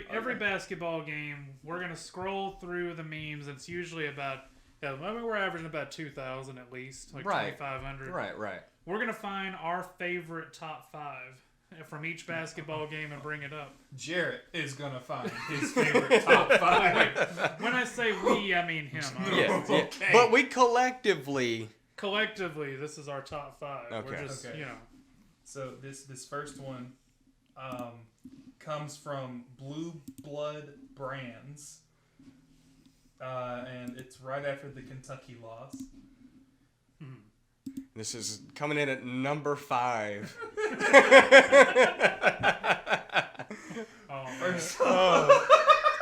Every basketball game, we're gonna scroll through the memes. It's usually about, we're averaging about 2,000 at least, like 2,500. Right. We're gonna find our favorite top 5 from each basketball game and bring it up. Jarrett is gonna find his favorite top 5. When I say we, I mean him. Yeah. Okay. But we collectively. Collectively, this is our top 5. Okay. We're just, Okay. So this first one comes from Blue Blood Brands, and it's right after the Kentucky loss. This is coming in at number 5.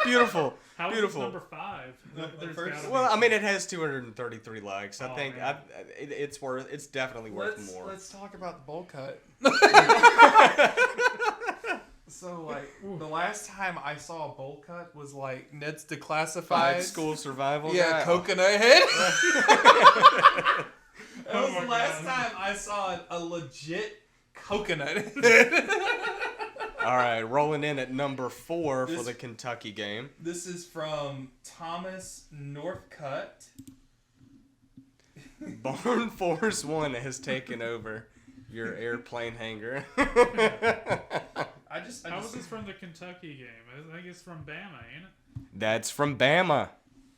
Beautiful. How Beautiful. is this number 5? There's first- gotta be- Well, I mean, it has 233 likes. I Oh, think man. it's definitely worth more. Let's talk about the bowl cut. So, like, the last time I saw a bowl cut was, like, Ned's Declassified. 5 school survival. Yeah, guy. Coconut Head. That was Oh the my last God. time I saw a legit coconut head. All right, rolling in at number 4 for This- the Kentucky game. This is from Thomas Northcutt. Barn Force 1 has taken over your airplane hangar. I just How is this from the Kentucky game? I think it's from Bama, ain't it? That's from Bama.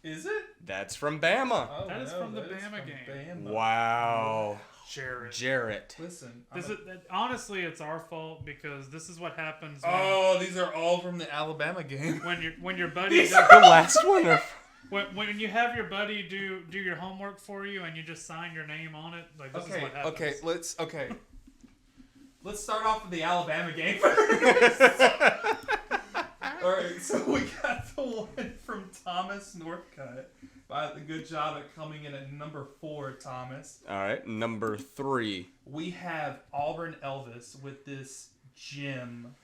Is it? That's from Bama. Oh, That is from the that is Bama from game. Bama. Wow. Jarrett. Listen. Honestly, it's our fault because this is what happens Oh, these are all from the Alabama game. when your buddy The last one. when you have your buddy do your homework for you and you just sign your name on it. Like this is what happens. Let's start off with the Alabama game first. Alright, so we got the one from Thomas Northcutt. Good job at coming in at number 4, Thomas. All right, number 3. We have Auburn Elvis with this gem.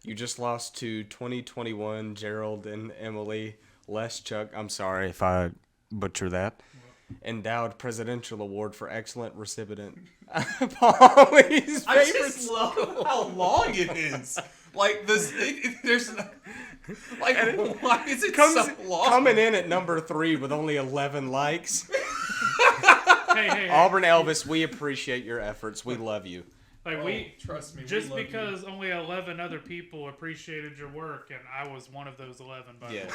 You just lost to 2021 Gerald and Emily Leschuk. I'm sorry if I butcher that. Endowed Presidential Award for Excellent Recipient. Polly's I favorite just love how long it is. Like this, there's like why is it so long? Coming in at number 3 with only 11 likes. Hey. Auburn Elvis, we appreciate your efforts. We love you. Like trust me. just we love because only 11 other people appreciated your work and I was one of those 11 by the way.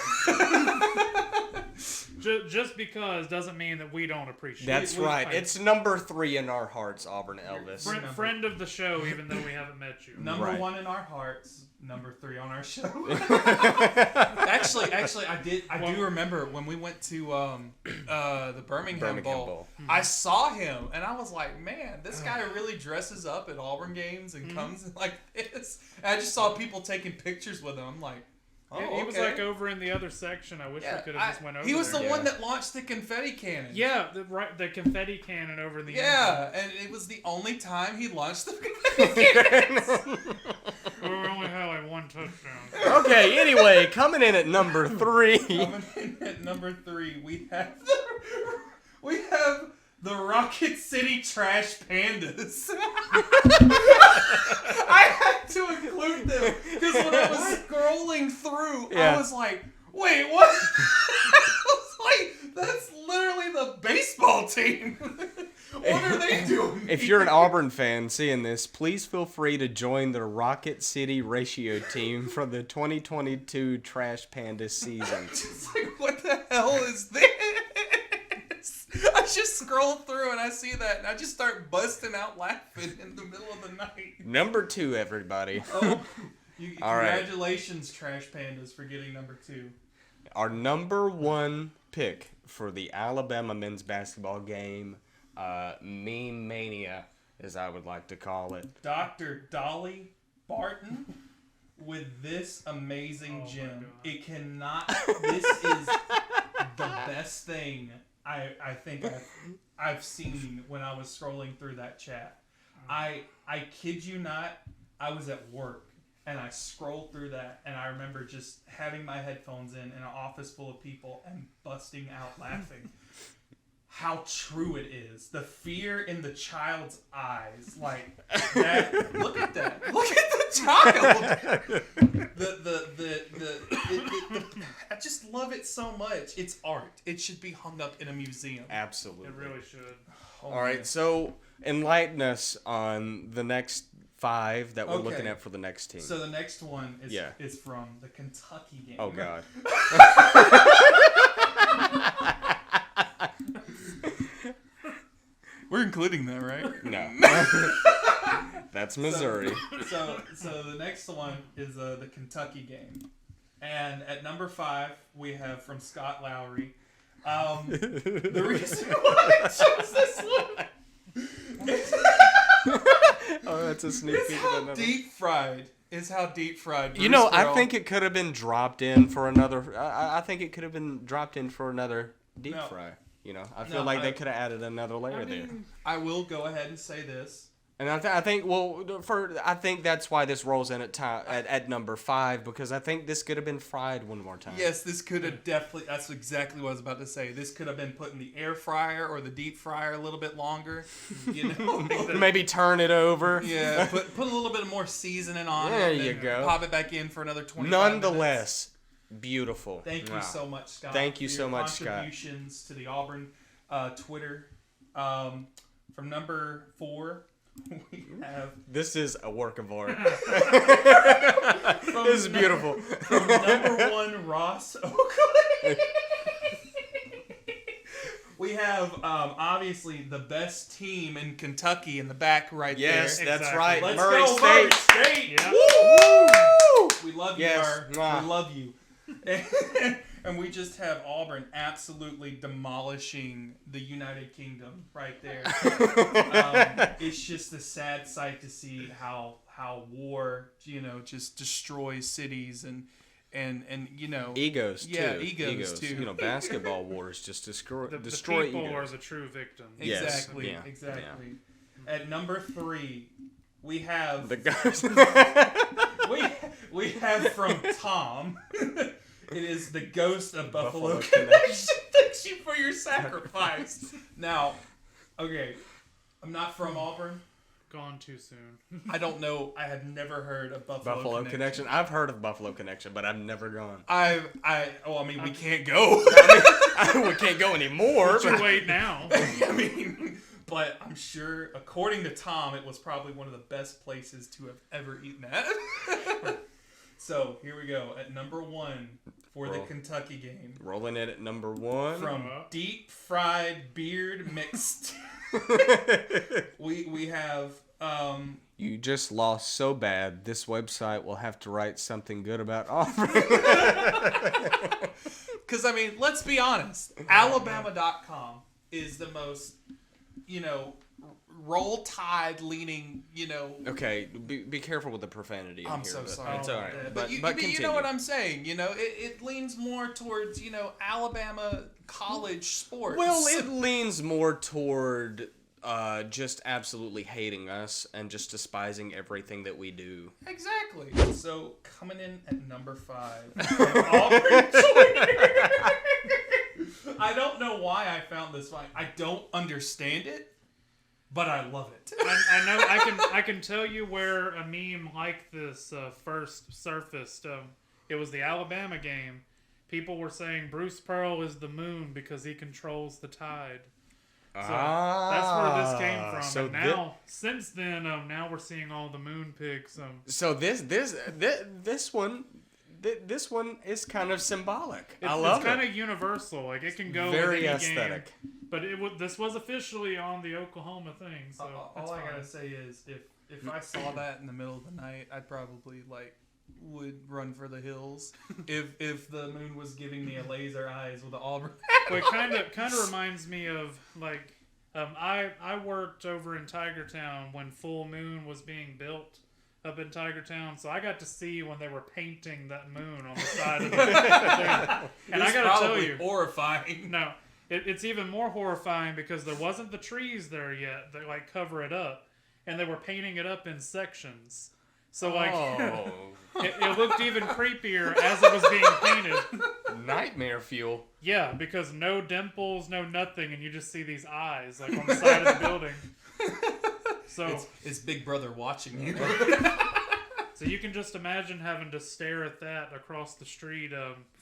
Just because doesn't mean that we don't appreciate That's it. right. It's number 3 in our hearts, Auburn Elvis. Friend of the show, even though we haven't met you. number Right. 1 in our hearts, number 3 on our show. actually, I do remember when we went to the Birmingham Bowl. I saw him and I was like, man, this guy really dresses up at Auburn games and comes in like this. And I just saw people taking pictures with him. I'm like, oh, He was okay. like over in the other section. I wish we could have just went over He was there. the one that launched the confetti cannon. Yeah, the confetti cannon over the Yeah, and it was the only time he launched the confetti cannon. We only had like one touchdown. Okay, anyway, coming in at number 3. Coming in at number 3, we have the Rocket City Trash Pandas. I had to include them because when I was scrolling through, Yeah. I was like, "Wait, what?" I was like, "That's literally the baseball team." What are they doing? If you're an Auburn fan seeing this, please feel free to join the Rocket City Ratio team for the 2022 Trash Panda season. Just like, what the hell is this? I just scroll through and I see that and I just start busting out laughing in the middle of the night. Number 2, everybody. Oh, All right. Congratulations, Trash Pandas, for getting number 2. Our number 1 pick for the Alabama men's basketball game, Meme Mania, as I would like to call it. Dr. Dolly Barton with this amazing Oh my gem. God. It cannot. This is the best thing I think I've seen when I was scrolling through that chat. I kid you not. I was at work and I scrolled through that and I remember just having my headphones in an office full of people and busting out laughing. how true it is. The fear in the child's eyes, like that. Look at that. Look at the child. I just love it so much. It's art. It should be hung up in a museum. Absolutely. It really should. Oh, All right, man. so enlighten us on the next 5 that we're Okay. looking at for the next team. So the next one is Yeah. is from the Kentucky game. Oh God. We're including that, right? No. That's Missouri. So the next one is the Kentucky game, and at number 5 we have from Scott Lowry. The reason why I chose this one Oh, that's a sneak is peek of how another. deep fried. You know, Bruce I Pearl- think it could have been dropped in for another. I think it could have been dropped in for another deep No. fry. You know, I feel No, like they could have added another layer I there. mean, I will go ahead and say this. And I think that's why this rolls in at number 5, because I think this could have been fried one more time. Yes, this could have definitely. That's exactly what I was about to say. This could have been put in the air fryer or the deep fryer a little bit longer. You know. Maybe turn it over. Yeah, put a little bit more seasoning on There it. you then go. Pop it back in for another 25 minutes. Nonetheless, beautiful. Thank you Wow. so much, Scott. Thank you for so your much, Scott. contributions to the Auburn Twitter. From number 4, we have This is a work of art. from This is beautiful. From number 1, Ross Oakley. We have obviously the best team in Kentucky in the back right Yes, there. that's Exactly. right. Let's Murray go, State. Murray State. Yeah. Woo! We love you, Yes. Murr. Mwah. We love you. And we just have Auburn absolutely demolishing the United Kingdom right there. It's just a sad sight to see how war, just destroys cities and Egos too. Yeah, egos, too. You know, basketball wars just destroy the destroy people egos. are the true victims. Yes, Exactly. yeah, Exactly. At number 3, we have The guys. we have from Tom. It is the ghost of Buffalo, Buffalo Connection. Thanks you for your sacrifice. Now, okay, I'm not from Auburn. Gone too soon. I don't know. I have never heard of Buffalo Connection. I've heard of Buffalo Connection, but I've never gone. We can't go. We can't go anymore. But you wait now. But I'm sure, according to Tom, it was probably one of the best places to have ever eaten at. So here we go at number 1 for the Kentucky game. Rolling it at number 1. From deep fried beard mixed. we have You just lost so bad. This website will have to write something good about Auburn. because let's be honest, Alabama.com is the most Roll Tide leaning, Okay, be careful with the profanity. I'm here, so but sorry. It's all right. But you know what I'm saying. It leans more towards Alabama college sports. Well, it leans more toward just absolutely hating us and just despising everything that we do. Exactly. So coming in at number 5, Auburn Twitter. I don't know why I found this one. I don't understand it, but I love it. I know. I can tell you where a meme like this first surfaced. It was the Alabama game. People were saying Bruce Pearl is the moon because he controls the tide. So that's where this came from. So and now, since then, now we're seeing all the moon pigs. So this one is kind of symbolic. I love it's kind of universal. Like it can go very with any aesthetic. game. But this was officially on the Oklahoma thing. So all I gotta say is, if I saw that in the middle of the night, I'd probably would run for the hills. if the moon was giving me a laser eyes with the Auburn. Well, it kind of reminds me of I worked over in Tigertown when Full Moon was being built up in Tigertown, so I got to see when they were painting that moon on the side of the thing. And I gotta tell you, horrifying. no, it's even more horrifying because there wasn't the trees there yet that cover it up, and they were painting it up in sections. So like, Oh, it looked even creepier as it was being painted. nightmare fuel. Yeah, because no dimples, no nothing, and you just see these eyes like on the side of the building. So It's Big Brother watching you. So you can just imagine having to stare at that across the street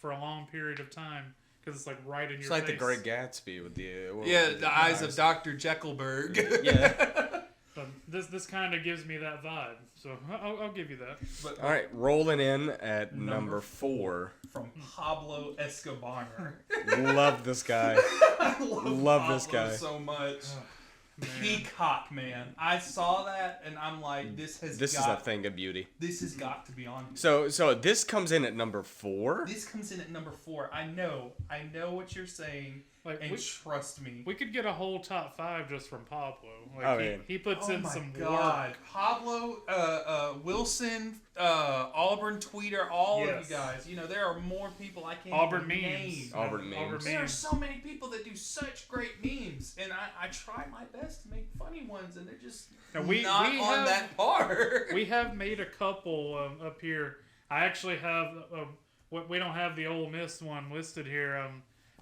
for a long period of time because it's like right in your face. It's like the Great Gatsby with the Yeah, the eyes of Dr. Jekyllberg. Yeah. But this kind of gives me that vibe, so I'll give you that. But All right, rolling in at number 4. from Pablo Escobar. Love this guy. I Love this Pablo guy. so much. Man. Peacock, man. I saw that and I'm like, this is a thing of beauty. This has got to be on here. So this comes in at number 4. This comes in at number 4. I know what you're saying, Like and trust me. we could get a whole top 5 just from Pablo. Like Oh, man. he puts Oh in my some God. work. Pablo, Wilson, Auburn Tweeter, all of Yes. you guys. You know, there are more people I can't Auburn even memes. name. Auburn memes. There are so many people that do such great memes, and I try my best to make funny ones, and they're just Now, not we on have- that par. We have made a couple up here. I actually have. We don't have the Ole Miss one listed here.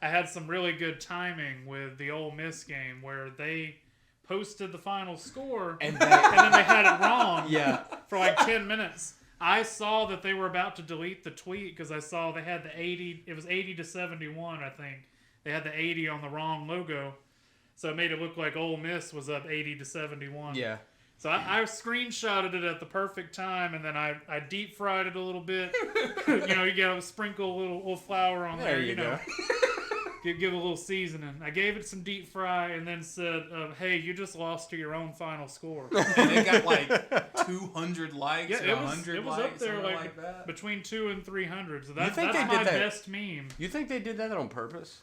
I had some really good timing with the Ole Miss game where they posted the final score And and then they had it wrong Yeah. for like 10 minutes. I saw that they were about to delete the tweet because I saw they had the 80. It was 80 to 71, I think. They had the 80 on the wrong logo, so it made it look like Ole Miss was up 80 to 71. Yeah. So I screenshotted it at the perfect time, and then I deep fried it a little bit. You gotta sprinkle a little flour on there. There you go. Give a little seasoning. I gave it some deep fry, and then said, "Hey, you just lost to your own final score." And it got like 200 likes, Yeah, or it was 100 up likes, there something like that. between 200 and 300. So that's think they my did that? best meme. You think they did that on purpose?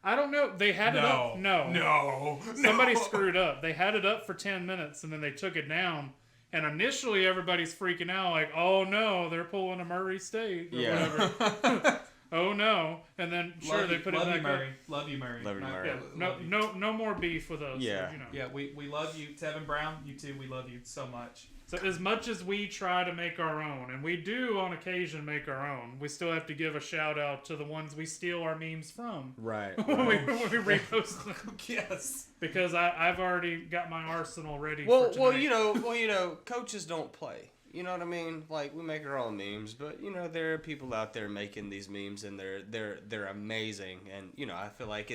I don't know. They had it up. No. Somebody screwed up. They had it up for 10 minutes, and then they took it down. And initially, everybody's freaking out, like, "Oh no, they're pulling a Murray State or Yeah. whatever." Oh no! And then sure they put it love back you, up. Murray. Love you, Murray. Love you, Murray. Yeah, no more beef with us. Yeah. So, Yeah, we love you, Tevin Brown. You too. We love you so much. So as much as we try to make our own, and we do on occasion make our own, we still have to give a shout out to the ones we steal our memes from Right. when we repost them. Yes. Because I've already got my arsenal ready. Well, for tonight. you know, coaches don't play. You know what I mean? Like, we make our own memes, but there are people out there making these memes, and they're amazing. And I feel like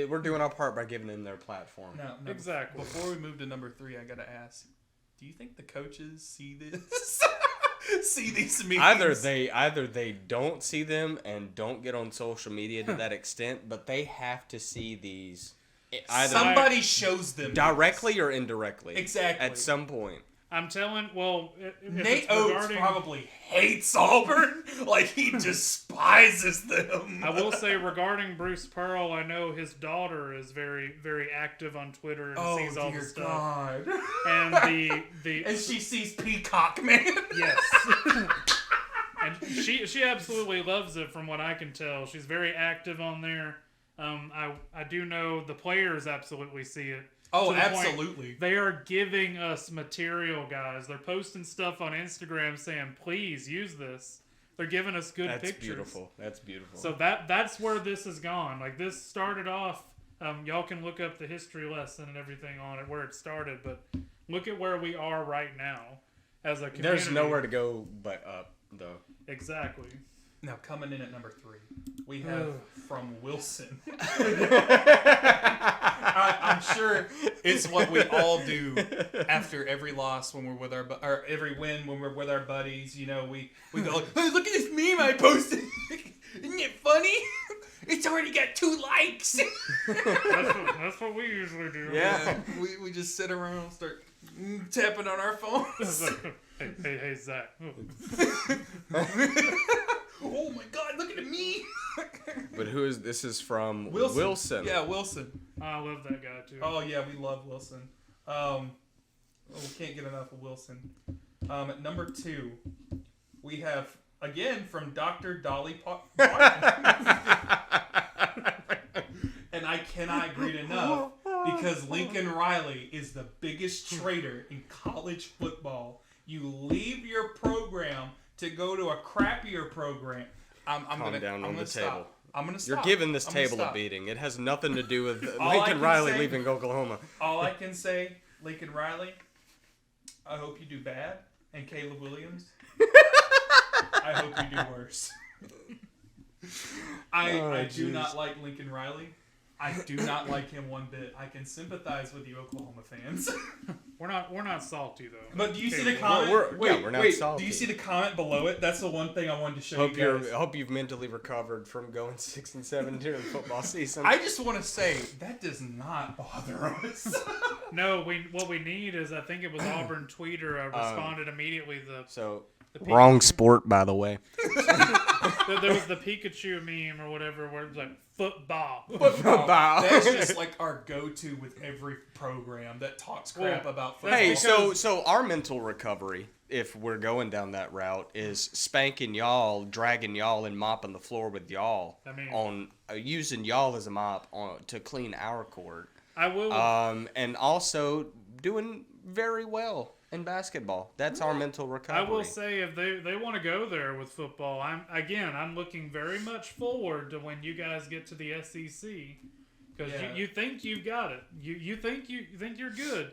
we're doing our part by giving them their platform. No, Exactly. Before we move to number 3, I gotta ask: do you think the coaches see this? See these memes? Either they don't see them and don't get on social media to that extent, but they have to see these either Somebody shows them directly or indirectly. Exactly. At some point. I'm telling. Well, if Nate it's Oates regarding, probably hates Auburn. Like, he despises them. I will say regarding Bruce Pearl, I know his daughter is very, very active on Twitter and sees all the stuff. God. And the And she sees Peacock, man. yes, and she absolutely loves it from what I can tell. She's very active on there. I do know the players absolutely see it. Oh, To the point absolutely. They are giving us material, guys. They're posting stuff on Instagram saying, "Please use this." They're giving us good That's pictures. beautiful. That's beautiful. So that's where this has gone. Like, this started off. Y'all can look up the history lesson and everything on it where it started, but look at where we are right now as a community. There's nowhere to go but up, though. Exactly. Now, coming in at number 3, we have from Wilson. I'm sure it's what we all do after every loss when we're with or every win when we're with our buddies. We go, "Hey, look at this meme I posted. Isn't it funny? It's already got 2 likes." That's what we usually do. Yeah. We just sit around and start tapping on our phones. Hey, Zach. Oh my God, look at me. But this is from Wilson. Wilson. Yeah, Wilson. I love that guy too. Oh yeah, we love Wilson. We can't get enough of Wilson. At number 2, we have again from Dr. Dolly Parton. And I cannot greet enough because Lincoln Riley is the biggest traitor in college football. You leave your program to go to a crappier program. I'm gonna down on the stop. table. I'm gonna You're stop. giving this I'm gonna table a stop. beating. It has nothing to do with All I Lincoln can Riley say- leaving Oklahoma. All I can say, Lincoln Riley, I hope you do bad. And Caleb Williams, I hope you do worse. I do not like Lincoln Riley. I do not like him one bit. I can sympathize with you Oklahoma fans. We're not salty though. But do you see Okay, the comment? we're not Do salty. you see the comment below it? That's the one thing I wanted to show Hope you guys. hope you've mentally recovered from going 6-7 during the football season. I just want to say that does not bother us. No, what we need is, I think it was Auburn Tweeter responded immediately. So the wrong sport, by the way. there was the Pikachu meme or whatever where it was like football. Football. That's just like our go-to with every program that talks crap Well, about football. Hey, because- so our mental recovery, if we're going down that route, is spanking y'all, dragging y'all, and mopping the floor with y'all I mean- on using y'all as a mop to clean our court. I will. And also doing very well in basketball. That's our mental recovery. I will say, if they want to go there with football, I'm looking very much forward to when you guys get to the SEC, because Yeah. you think you've got it. You think you're good,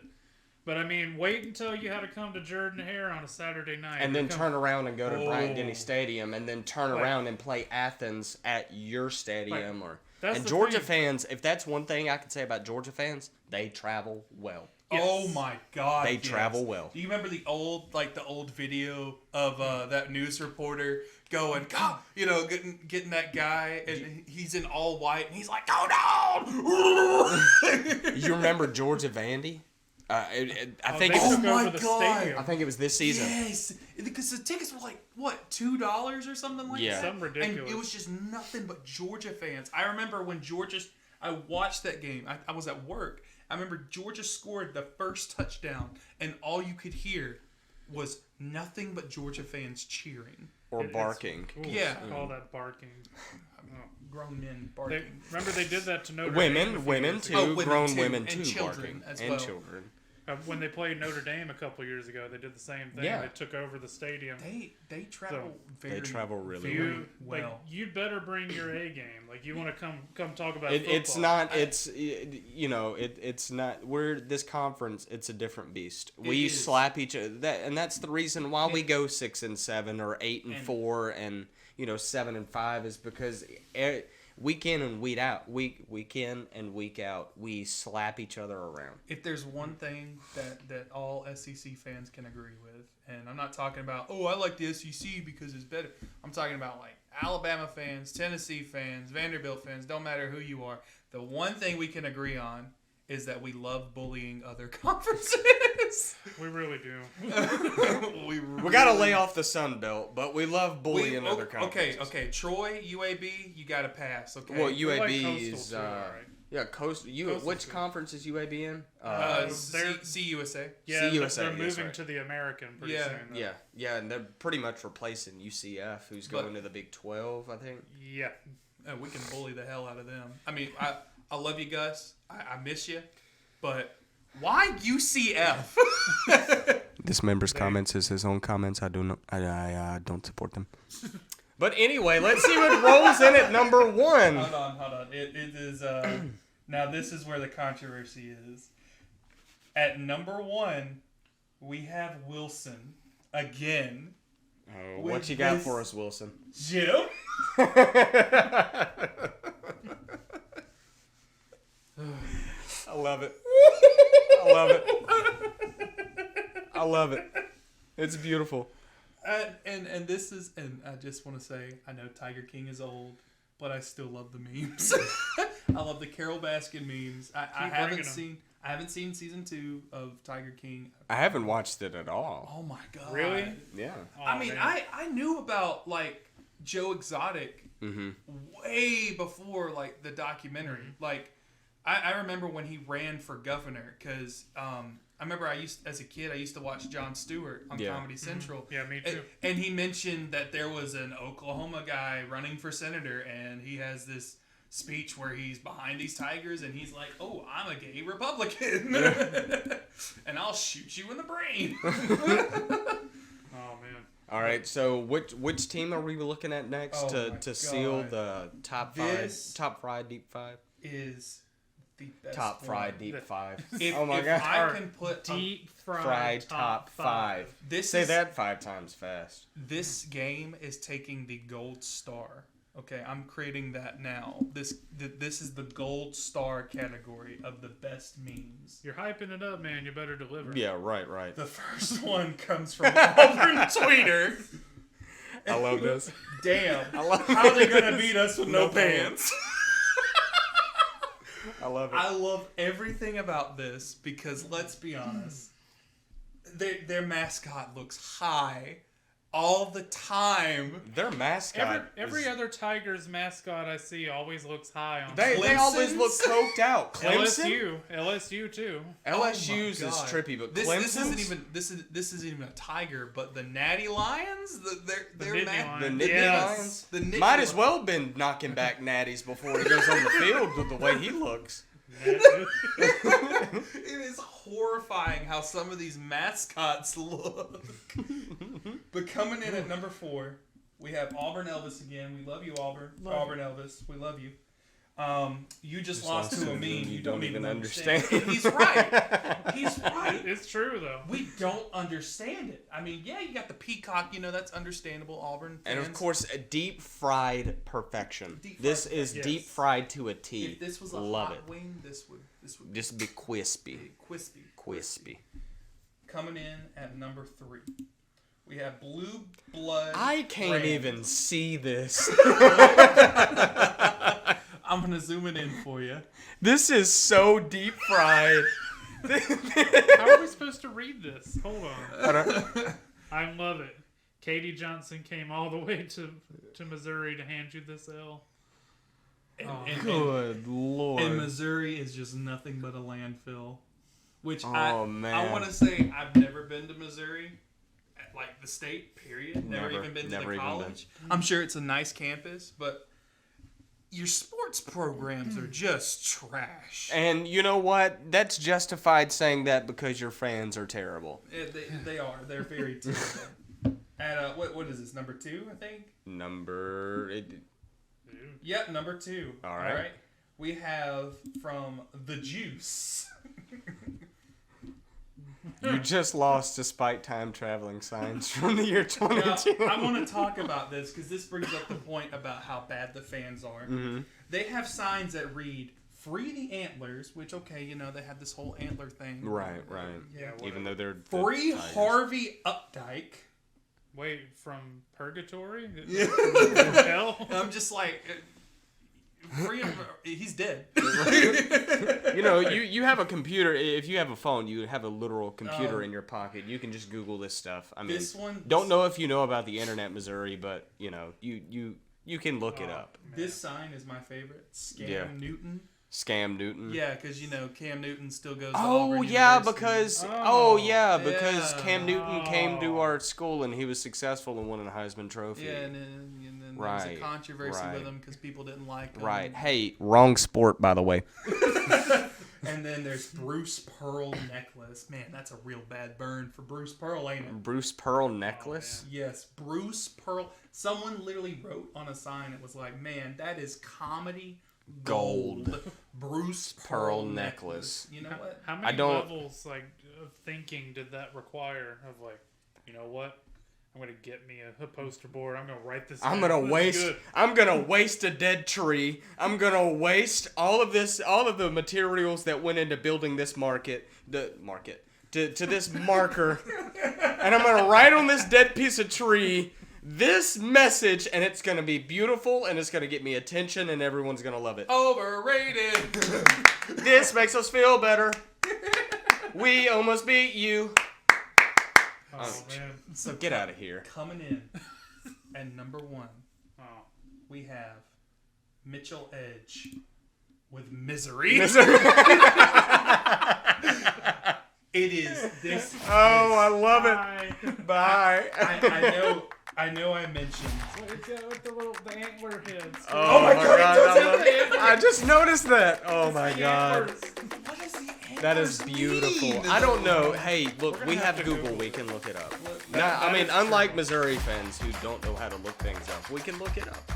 but I mean, wait until you had to come to Jordan Hare on a Saturday night, and then turn around and go to Bryant Denny Oh. Stadium, and then turn Like- around and play Athens at your stadium. that's And the Georgia thing. fans, if that's one thing I can say about Georgia fans, they travel well. Oh my God! They yes. travel well. Do you remember the old video of that news reporter going, God, getting that guy, and he's in all white, and he's like, "Go down!" You remember Georgia Vandy? I think they it was, took Oh my over the God. stadium. I think it was this season. Yes, because the tickets were like what, $2 or something like Yeah. that. Something ridiculous. And it was just nothing but Georgia fans. I remember when I watched that game. I was at work. I remember Georgia scored the first touchdown, and all you could hear was nothing but Georgia fans cheering. Or It's- barking. ooh, Yeah. call that barking. Grown men They, barking. remember they did that to Notre Dame. a few Women years too. ago. Oh, women Grown too, women and too children barking. as And well. children. When they played Notre Dame a couple years ago, they did the same thing. Yeah. They took over the stadium. They travel very They travel really You well. like you'd better bring your A game. Like you want to come talk about It's football. not. It's not. We're this conference. It's a different beast. We is. slap each other. And that's the reason why we go 6-7 or 8-4 and 7-5 is because week in and week out, we slap each other around. If there's one thing that all SEC fans can agree with, and I'm not talking about, I like the SEC because it's better. I'm talking about like Alabama fans, Tennessee fans, Vanderbilt fans, don't matter who you are. The one thing we can agree on is that we love bullying other conferences. We really do. We gotta lay off the Sun Belt, but we love bullying other conferences. Okay. Troy, UAB, you got to pass. Okay. Well, We like UAB Coastal is too, alright. yeah, Coastal. Coastal Which too. conference is UAB in? they're- CUSA. Yeah, CUSA, they're yes, moving right. to the American pretty Yeah. soon. though. Yeah, and they're pretty much replacing UCF, who's But- going to the Big 12, I think. Yeah. We can bully the hell out of them. I mean, I love you, Gus. I miss you, but why UCF? This member's comments is his own comments. I don't support them. But anyway, let's see what rolls in at number 1. Hold on. It is now this is where the controversy is. At number 1, we have Wilson again. Oh, With what you got this- for us, Wilson? Jim. I love it. I love it. I love it. It's beautiful. And this is, and I just want to say, I know Tiger King is old, but I still love the memes. I love the Carol Baskin memes. I bringing 'em. haven't seen season 2 of Tiger King. I haven't watched it at all. Oh my god! Really? Yeah. Oh, I mean, man. I knew about like Joe Exotic Mm-hmm. way before like the documentary. Mm-hmm. Like I remember when he ran for governor because I remember as a kid I used to watch Jon Stewart on Yeah. Comedy Central. Yeah, me too. And he mentioned that there was an Oklahoma guy running for senator, and he has this speech where he's behind these tigers, and he's like, "Oh, I'm a gay Republican, and I'll shoot you in the brain." Oh man. All right, so which team are we looking at next Oh my to seal God. the top fried deep five? Is the best Top one. fried deep five. If, oh my if god. I can put Deep Fried top five. Say is, that 5 times fast. This game is taking the gold star. Okay, I'm creating that now. This is the gold star category of the best memes. You're hyping it up, man. You better deliver. Yeah, right. The first one comes from Auburn Tweeter. I love this. Damn. I love How are they gonna beat us with no No pants? I love it. I love everything about this because let's be honest, their mascot looks high all the time. Their mascot. Every is- other Tigers mascot I see always looks high on. They always look Clemson's? coked out. Clemson. LSU too. LSU's Oh my is God. trippy, but this Clemson's isn't even this isn't even a tiger, but the Natty Lions, their Nittany mascot. the Lions. Nittany Yes. Lions The Nittany might as Lions. well been knocking back natties before he goes on the field with the way he looks. It is horrifying how some of these mascots look. But coming in at number 4, we have Auburn Elvis again. We love you, Auburn. Love Auburn Elvis. We love you. You just lost lost to a to meme you you don't even understand. He's right. He's right. It's true though. We don't understand it. I mean, yeah, you got the peacock. That's understandable. Auburn fans. And of course, a deep fried perfection. Deep fried This is perfection. deep fried to a T. if this was a Love hot it. wing, this would This would be crispy. be crispy. Crispy. Coming in at number 3, we have Blue Blood. I can't Brand. even see this. I'm gonna zoom it in for you. This is so deep fried. How are we supposed to read this? Hold on. I love it. Katie Johnson came all the way to Missouri to hand you this L. Good lord. And Missouri is just nothing but a landfill. Which Oh, man. I want to say I've never been to Missouri, like the state. Period. Never Never. even been to Never the even college. I'm sure it's a nice campus, but your sports programs are just trash. And you know what? That's justified saying that because your fans are terrible. They are. They're very terrible. At what is this? Number 2, I think. Yep, number 2. All right. We have from The Juice. You just lost despite time traveling signs from the year Now, 2010. I want to talk about this because this brings up the point about how bad the fans are. Mm-hmm. They have signs that read "Free the Antlers," which they have this whole antler thing. Right. Yeah. Even though they're Free the Tigers. Harvey Updike. Wait, from purgatory? Yeah. From hell? I'm just like, free him. He's dead. You know, you have a computer. If you have a phone, you have a literal computer Oh. in your pocket. You can just Google this stuff. I mean, This one- don't know if you know about the internet, Missouri, but you know, you can look it up. This sign is my favorite. Scam Yeah. Newton. Scam Newton. Yeah, because Cam Newton still goes. To Oh Auburn yeah, University. because Yeah. Cam Newton came to Oh. our school and he was successful and won a Heisman Trophy. Yeah, and then there was Right, a controversy right. with him because people didn't like him. Right. Hey, wrong sport, by the way. And then there's Bruce Pearl necklace. Man, that's a real bad burn for Bruce Pearl, ain't it? Bruce Pearl necklace. Yes, Bruce Pearl. Someone literally wrote on a sign. It was like, man, that is comedy gold. Bruce Pearl necklace. You know what? How I many don't- levels of thinking did that require? Of like, you know what? I'm gonna get me a poster board. I'm gonna write this. I'm down. gonna This is waste. good. I'm gonna waste a dead tree. I'm gonna waste all of the materials that went into building this to this marker, and I'm gonna write on this dead piece of tree this message, and it's gonna be beautiful, and it's gonna get me attention, and everyone's gonna love it. Overrated. This makes us feel better. We almost beat you. Oh man. So Get out of here. Coming in at number 1, Oh. we have Mitchell Edge with Misery. It is this. Oh, I love it. Bye. Bye. I know I mentioned. With the antler heads. Oh my God, it does I have love the it. I just noticed that. Oh my God. Antlers. What is the That is beautiful. I don't know. Hey, look, gonna we have have to Google. Google. We can look it up. Look, Now, I that mean, is true. unlike Missouri fans who don't know how to look things up, we can look it up.